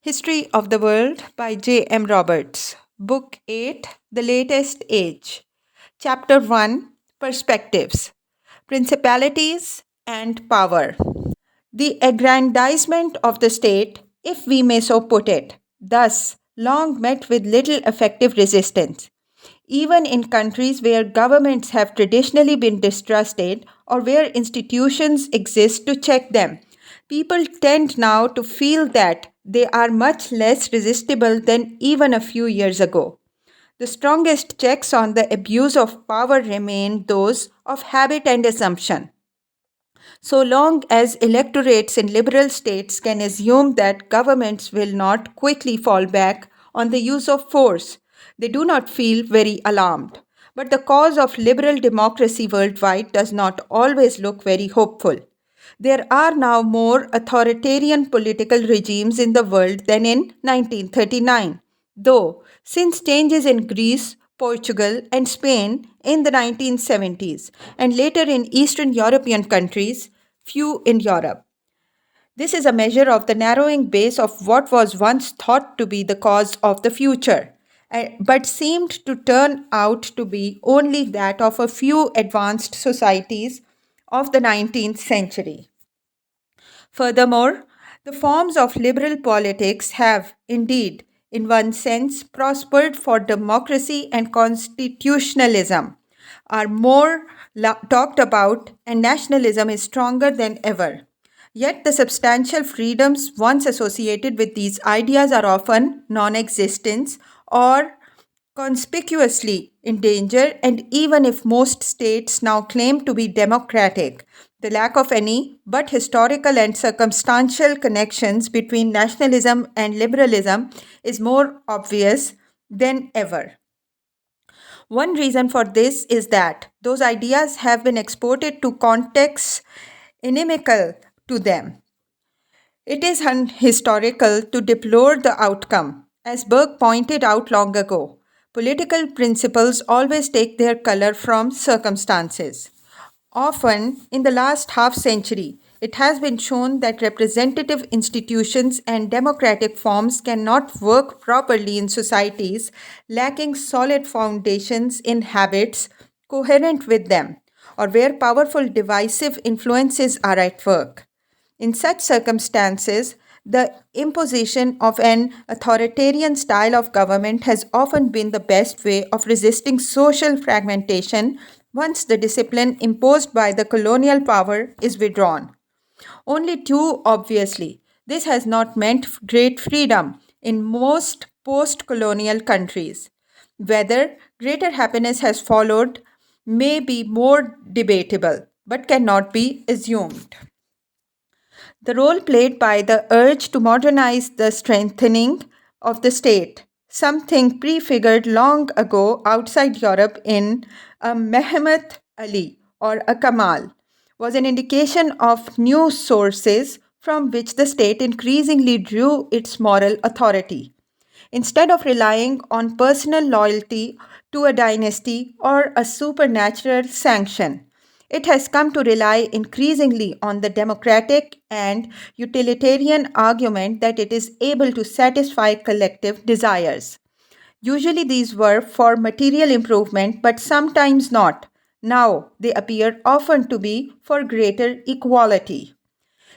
History of the World by J. M. Roberts. Book 8, The Latest Age. Chapter 1, Perspectives, Principalities and Power. The aggrandizement of the state, if we may so put it, thus long met with little effective resistance. Even in countries where governments have traditionally been distrusted or where institutions exist to check them, people tend now to feel that they are much less resistible than even a few years ago. The strongest checks on the abuse of power remain those of habit and assumption. So long as electorates in liberal states can assume that governments will not quickly fall back on the use of force, they do not feel very alarmed. But the cause of liberal democracy worldwide does not always look very hopeful. There are now more authoritarian political regimes in the world than in 1939, though, since changes in Greece, Portugal, and Spain in the 1970s, and later in Eastern European countries, few in Europe. This is a measure of the narrowing base of what was once thought to be the cause of the future, but seemed to turn out to be only that of a few advanced societies of the 19th century. Furthermore, the forms of liberal politics have, indeed, in one sense, prospered, for democracy and constitutionalism are more talked about, and nationalism is stronger than ever. Yet, the substantial freedoms once associated with these ideas are often non existent or conspicuously in danger, and even if most states now claim to be democratic, the lack of any but historical and circumstantial connections between nationalism and liberalism is more obvious than ever. One reason for this is that those ideas have been exported to contexts inimical to them. It is unhistorical to deplore the outcome. As Burke pointed out long ago, political principles always take their color from circumstances. Often, in the last half century, it has been shown that representative institutions and democratic forms cannot work properly in societies lacking solid foundations in habits coherent with them, or where powerful divisive influences are at work. In such circumstances, the imposition of an authoritarian style of government has often been the best way of resisting social fragmentation once the discipline imposed by the colonial power is withdrawn. Only too obviously, this has not meant great freedom in most post colonial countries. Whether greater happiness has followed may be more debatable, but cannot be assumed. The role played by the urge to modernize the strengthening of the state, something prefigured long ago outside Europe in a Mehmet Ali or a Kamal, was an indication of new sources from which the state increasingly drew its moral authority. Instead of relying on personal loyalty to a dynasty or a supernatural sanction, it has come to rely increasingly on the democratic and utilitarian argument that it is able to satisfy collective desires. Usually these were for material improvement, but sometimes not. Now they appear often to be for greater equality.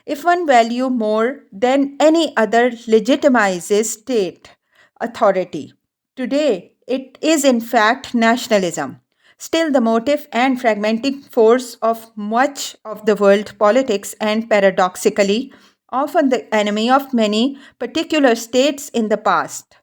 If one value more than any other legitimizes state authority, today it is in fact nationalism. Still, the motive and fragmenting force of much of the world politics, and paradoxically, often the enemy of many particular states in the past.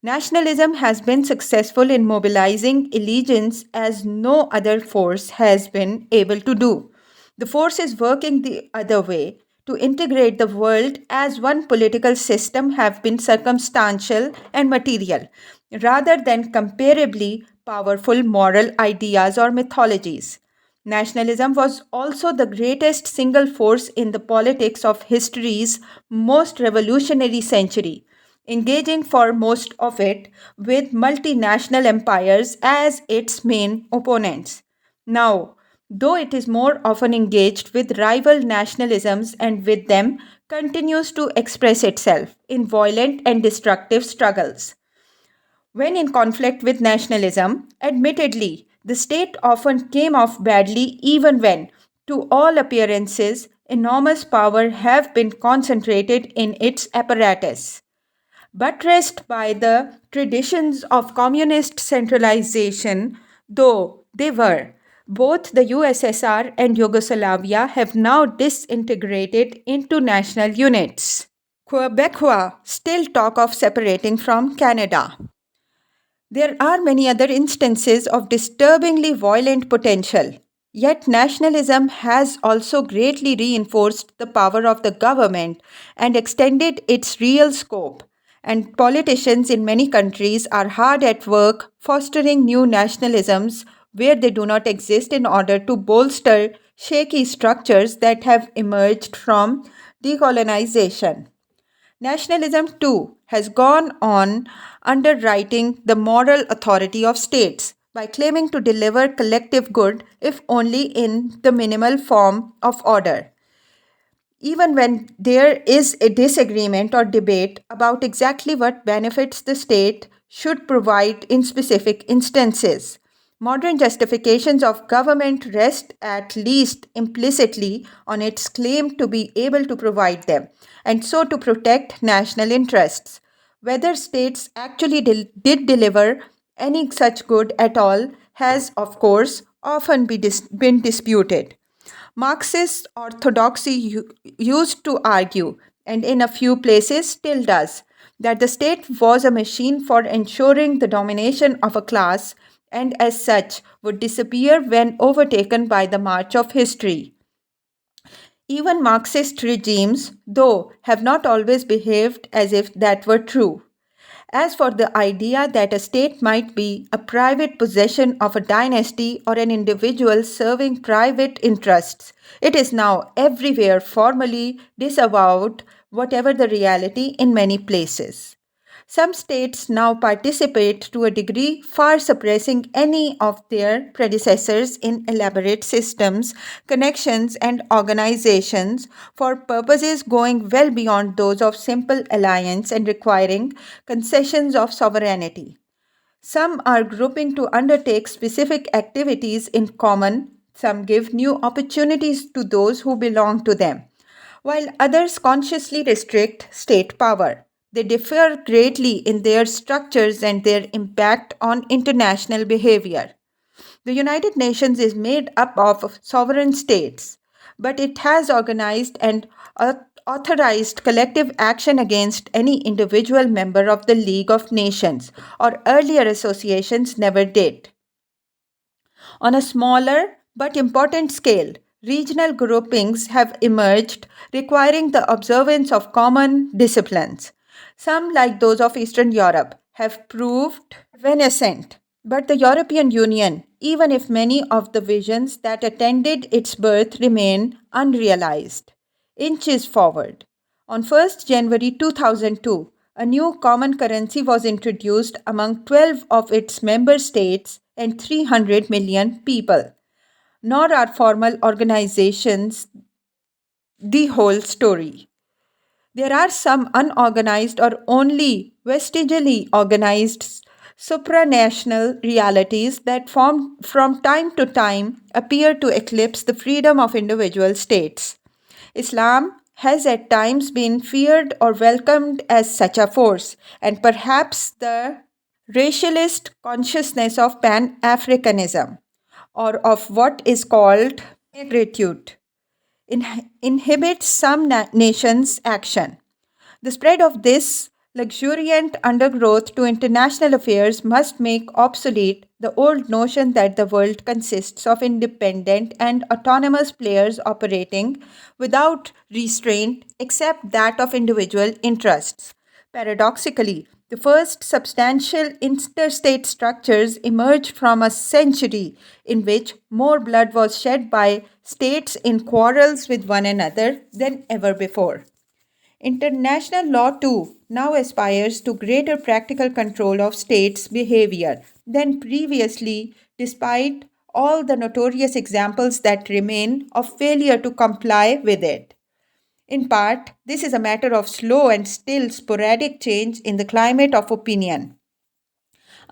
Nationalism has been successful in mobilizing allegiance as no other force has been able to do. The force is working the other way to integrate the world as one political system have been circumstantial and material, rather than comparably powerful moral ideas or mythologies. Nationalism was also the greatest single force in the politics of history's most revolutionary century, engaging for most of it with multinational empires as its main opponents. Now, though it is more often engaged with rival nationalisms and with them continues to express itself in violent and destructive struggles. When in conflict with nationalism, admittedly, the state often came off badly even when, to all appearances, enormous power have been concentrated in its apparatus. Buttressed by the traditions of communist centralization, though they were, both the USSR and Yugoslavia have now disintegrated into national units. Quebecois still talk of separating from Canada. There are many other instances of disturbingly violent potential. Yet nationalism has also greatly reinforced the power of the government and extended its real scope. And politicians in many countries are hard at work fostering new nationalisms where they do not exist in order to bolster shaky structures that have emerged from decolonization. Nationalism, too, has gone on underwriting the moral authority of states by claiming to deliver collective good, if only in the minimal form of order. Even when there is a disagreement or debate about exactly what benefits the state should provide in specific instances. Modern justifications of government rest at least implicitly on its claim to be able to provide them, and so to protect national interests. Whether states actually did deliver any such good at all has, of course, often been disputed. Marxist orthodoxy used to argue, and in a few places still does, that the state was a machine for ensuring the domination of a class and as such would disappear when overtaken by the march of history. Even Marxist regimes, though, have not always behaved as if that were true. As for the idea that a state might be a private possession of a dynasty or an individual serving private interests, it is now everywhere formally disavowed, whatever the reality in many places. Some states now participate to a degree far suppressing any of their predecessors in elaborate systems, connections, and organizations for purposes going well beyond those of simple alliance and requiring concessions of sovereignty. Some are grouping to undertake specific activities in common, some give new opportunities to those who belong to them while others consciously restrict state power. They differ greatly in their structures and their impact on international behavior. The United Nations is made up of sovereign states, but it has organized and authorized collective action against any individual member of the League of Nations, or earlier associations never did. On a smaller but important scale, regional groupings have emerged requiring the observance of common disciplines. Some, like those of Eastern Europe, have proved evanescent. But the European Union, even if many of the visions that attended its birth remain unrealized, inches forward. On 1st January 2002, a new common currency was introduced among 12 of its member states and 300 million people. Nor are formal organizations the whole story. There are some unorganized or only vestigially organized supranational realities that from time to time appear to eclipse the freedom of individual states. Islam has at times been feared or welcomed as such a force, and perhaps the racialist consciousness of Pan Africanism, or of what is called negritude, inhibits some nations' action. The spread of this luxuriant undergrowth to international affairs must make obsolete the old notion that the world consists of independent and autonomous players operating without restraint except that of individual interests. Paradoxically, the first substantial interstate structures emerged from a century in which more blood was shed by states in quarrels with one another than ever before. International law, too, now aspires to greater practical control of states' behavior than previously, despite all the notorious examples that remain of failure to comply with it. In part, this is a matter of slow and still sporadic change in the climate of opinion.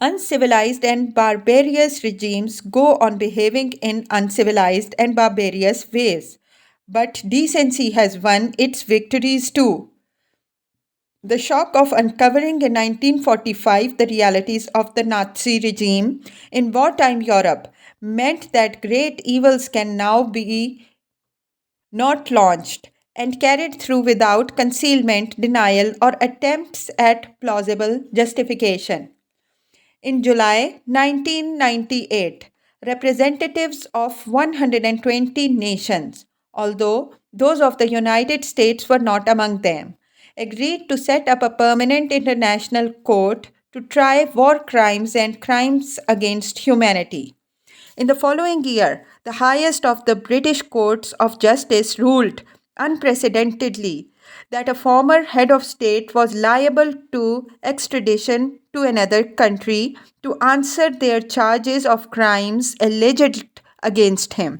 Uncivilized and barbarous regimes go on behaving in uncivilized and barbarous ways. But decency has won its victories too. The shock of uncovering in 1945 the realities of the Nazi regime in wartime Europe meant that great evils can now be not launched and carried through without concealment, denial, or attempts at plausible justification. In July 1998, representatives of 120 nations, although those of the United States were not among them, agreed to set up a permanent international court to try war crimes and crimes against humanity. In the following year, the highest of the British courts of justice ruled unprecedentedly that a former head of state was liable to extradition to another country to answer their charges of crimes alleged against him.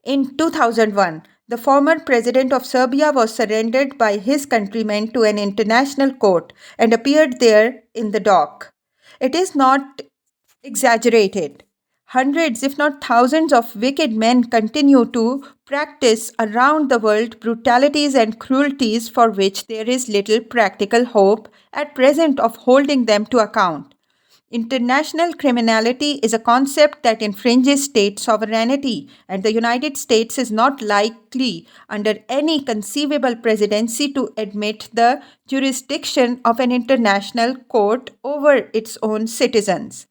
In 2001, the former president of Serbia was surrendered by his countrymen to an international court and appeared there in the dock. It is not exaggerated. Hundreds, if not thousands, of wicked men continue to practice around the world brutalities and cruelties for which there is little practical hope at present of holding them to account. International criminality is a concept that infringes state sovereignty, and the United States is not likely, under any conceivable presidency, to admit the jurisdiction of an international court over its own citizens.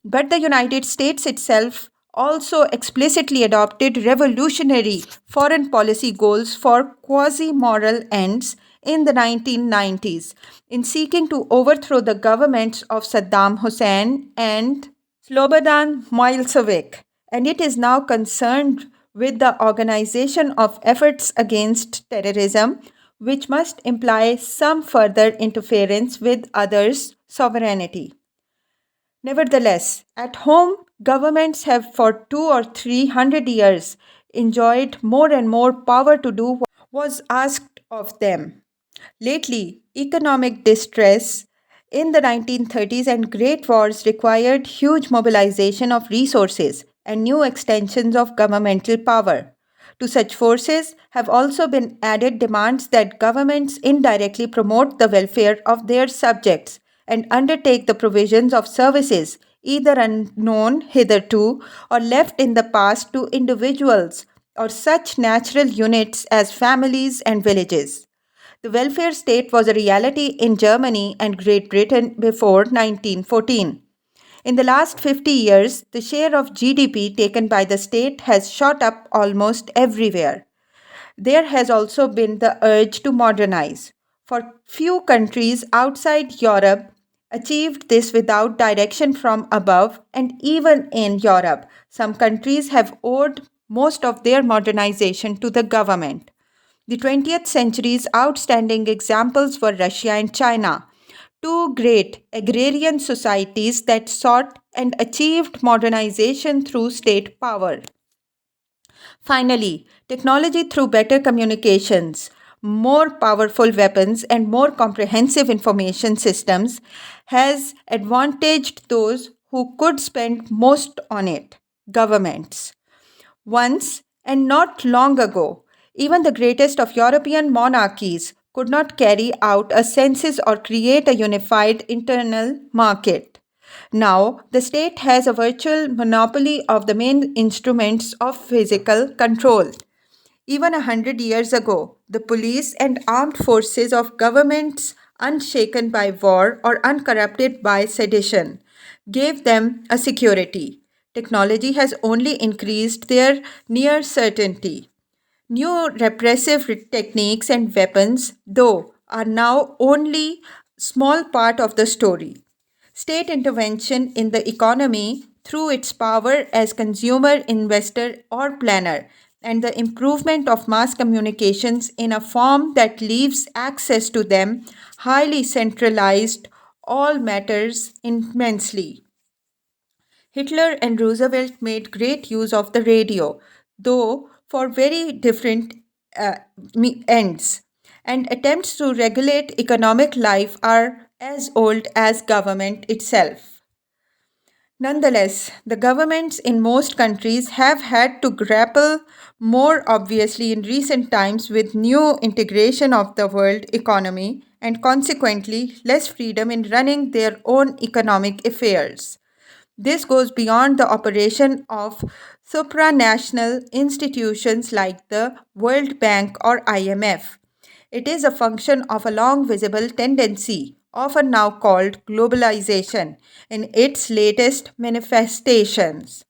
But the United States itself also explicitly adopted revolutionary foreign policy goals for quasi moral ends in the 1990s in seeking to overthrow the governments of Saddam Hussein and Slobodan Milosevic, and it is now concerned with the organization of efforts against terrorism, which must imply some further interference with others' sovereignty. Nevertheless, at home, governments have for 2 or 300 years enjoyed more and more power to do what was asked of them. Lately, economic distress in the 1930s and Great Wars required huge mobilization of resources and new extensions of governmental power. To such forces have also been added demands that governments indirectly promote the welfare of their subjects and undertake the provisions of services either unknown hitherto or left in the past to individuals or such natural units as families and villages. The welfare state was a reality in Germany and Great Britain before 1914. In the last 50 years, the share of GDP taken by the state has shot up almost everywhere. There has also been the urge to modernize. For few countries outside Europe achieved this without direction from above, and even in Europe, some countries have owed most of their modernization to the government. The 20th century's outstanding examples were Russia and China, two great agrarian societies that sought and achieved modernization through state power. Finally, technology through better communications, more powerful weapons, and more comprehensive information systems has advantaged those who could spend most on it, governments. Once, and not long ago, even the greatest of European monarchies could not carry out a census or create a unified internal market. Now, the state has a virtual monopoly of the main instruments of physical control. Even 100 years ago, the police and armed forces of governments unshaken by war or uncorrupted by sedition gave them a security. Technology has only increased their near certainty. New repressive techniques and weapons, though, are now only small part of the story. State intervention in the economy through its power as consumer, investor, or planner, and the improvement of mass communications in a form that leaves access to them highly centralized, all matters immensely. Hitler and Roosevelt made great use of the radio, though for very different uh, ends, and attempts to regulate economic life are as old as government itself. Nonetheless, the governments in most countries have had to grapple more obviously in recent times with new integration of the world economy and consequently less freedom in running their own economic affairs. This goes beyond the operation of supranational institutions like the World Bank or IMF. It is a function of a long visible tendency, often now called globalization, in its latest manifestations,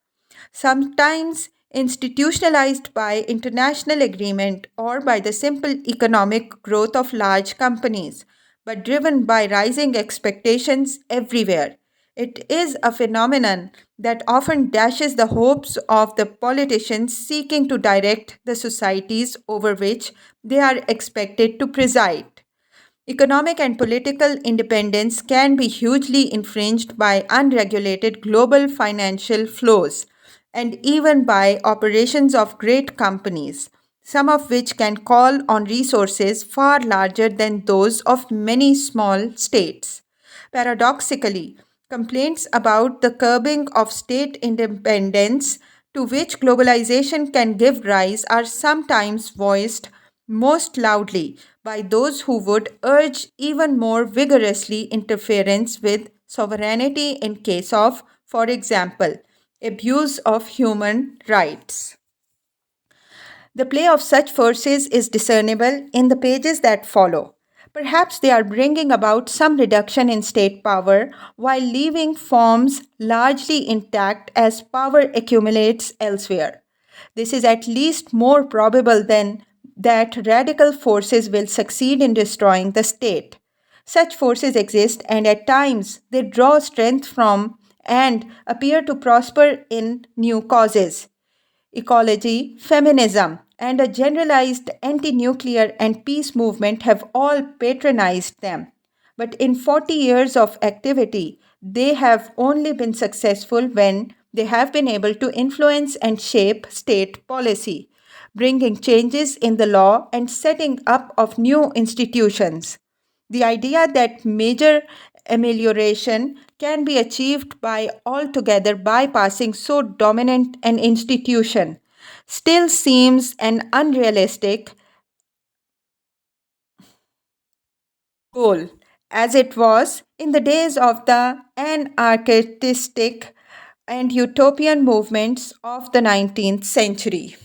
sometimes institutionalized by international agreement or by the simple economic growth of large companies, but driven by rising expectations everywhere. It is a phenomenon that often dashes the hopes of the politicians seeking to direct the societies over which they are expected to preside. Economic and political independence can be hugely infringed by unregulated global financial flows and even by operations of great companies, some of which can call on resources far larger than those of many small states. Paradoxically, complaints about the curbing of state independence to which globalization can give rise are sometimes voiced most loudly by those who would urge even more vigorously interference with sovereignty in case of, for example, abuse of human rights. The play of such forces is discernible in the pages that follow. Perhaps they are bringing about some reduction in state power while leaving forms largely intact as power accumulates elsewhere. This is at least more probable than that radical forces will succeed in destroying the state. Such forces exist and at times they draw strength from and appear to prosper in new causes. Ecology, feminism, and a generalized anti nuclear and peace movement have all patronized them. But in 40 years of activity, they have only been successful when they have been able to influence and shape state policy, bringing changes in the law and setting up of new institutions. The idea that major amelioration can be achieved by altogether bypassing so dominant an institution still seems an unrealistic goal, as it was in the days of the anarchistic and utopian movements of the 19th century.